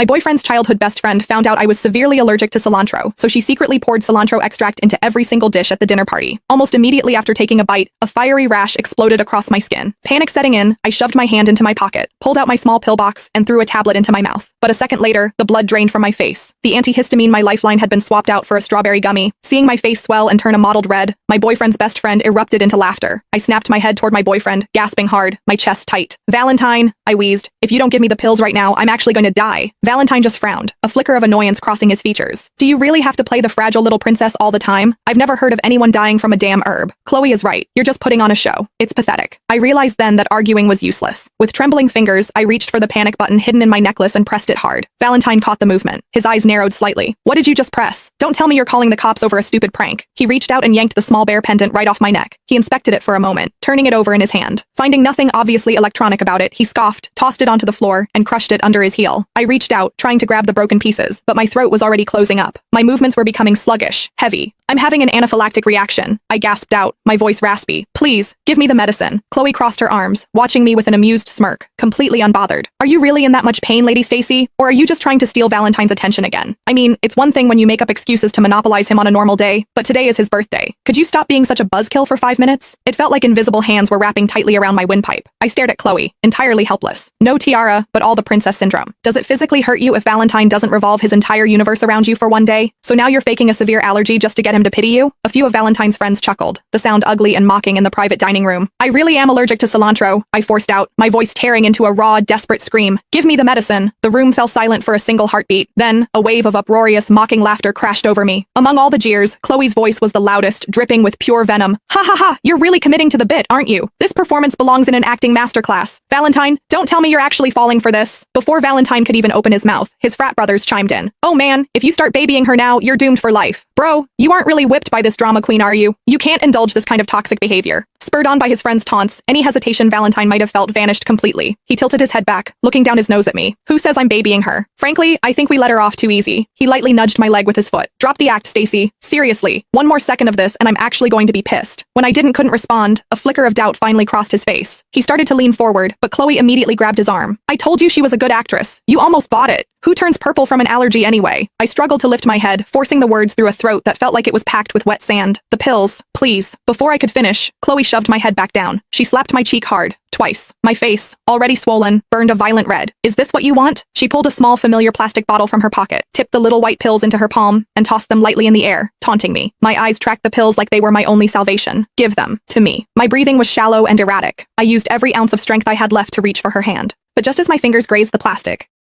My boyfriend's childhood best friend found out I was severely allergic to cilantro, so she secretly poured cilantro extract into every single dish at the dinner party. Almost immediately after taking a bite, a fiery rash exploded across my skin. Panic setting in, I shoved my hand into my pocket, pulled out my small pill box, and threw a tablet into my mouth. But a second later, the blood drained from my face. The antihistamine my lifeline had been swapped out for a strawberry gummy. Seeing my face swell and turn a mottled red, my boyfriend's best friend erupted into laughter. I snapped my head toward my boyfriend, gasping hard, my chest tight. "Valentine," I wheezed. "If you don't give me the pills right now, I'm actually going to die." Valentine just frowned, a flicker of annoyance crossing his features. "Do you really have to play the fragile little princess all the time? I've never heard of anyone dying from a damn herb. Chloe is right. You're just putting on a show. It's pathetic." I realized then that arguing was useless. With trembling fingers, I reached for the panic button hidden in my necklace and pressed it hard. Valentine caught the movement. His eyes narrowed slightly. "What did you just press? Don't tell me you're calling the cops over a stupid prank." He reached out and yanked the small bear pendant right off my neck. He inspected it for a moment, turning it over in his hand. Finding nothing obviously electronic about it, he scoffed, tossed it onto the floor, and crushed it under his heel. I reached out, trying to grab the broken pieces, but my throat was already closing up. My movements were becoming sluggish, heavy. "I'm having an anaphylactic reaction," I gasped out, my voice raspy. "Please, give me the medicine." Chloe crossed her arms, watching me with an amused smirk, completely unbothered. "Are you really in that much pain, Lady Stacy? Or are you just trying to steal Valentine's attention again? I mean, it's one thing when you make up excuses to monopolize him on a normal day, but today is his birthday. Could you stop being such a buzzkill for 5 minutes?" It felt like invisible hands were wrapping tightly around my windpipe. I stared at Chloe, entirely helpless. No tiara, but all the princess syndrome. Does it physically hurt you if Valentine doesn't revolve his entire universe around you for one day? So now you're faking a severe allergy just to get him to pity you? A few of Valentine's friends chuckled, the sound ugly and mocking in the private dining room. "I really am allergic to cilantro," I forced out, my voice tearing into a raw, desperate scream. "Give me the medicine." The room fell silent for a single heartbeat. Then, a wave of uproarious, mocking laughter crashed over me. Among all the jeers, Chloe's voice was the loudest, dripping with pure venom. "Ha ha ha, you're really committing to the bit, aren't you? This performance belongs in an acting masterclass. Valentine, don't tell me you're actually falling for this." Before Valentine could even open his mouth, his frat brothers chimed in. "Oh man, if you start babying her now, you're doomed for life. Bro, you aren't really whipped by this drama queen, are you? You can't indulge this kind of toxic behavior." Spurred on by his friend's taunts, any hesitation Valentine might have felt vanished completely. He tilted his head back, looking down his nose at me. "Who says I'm babying her? Frankly, I think we let her off too easy." He lightly nudged my leg with his foot. "Drop the act, Stacy. Seriously, one more second of this and I'm actually going to be pissed." When I couldn't respond, a flicker of doubt finally crossed his face. He started to lean forward, but Chloe immediately grabbed his arm. "I told you she was a good actress. You almost bought it. Who turns purple from an allergy anyway?" I struggled to lift my head, forcing the words through a throat that felt like it was packed with wet sand. "The pills, please." Before I could finish, Chloe shoved my head back down. She slapped my cheek hard. Twice. My face, already swollen, burned a violent red. "Is this what you want?" She pulled a small familiar plastic bottle from her pocket, tipped the little white pills into her palm, and tossed them lightly in the air, taunting me. My eyes tracked the pills like they were my only salvation. "Give them to me." My breathing was shallow and erratic. I used every ounce of strength I had left to reach for her hand. But just as my fingers grazed the plastic,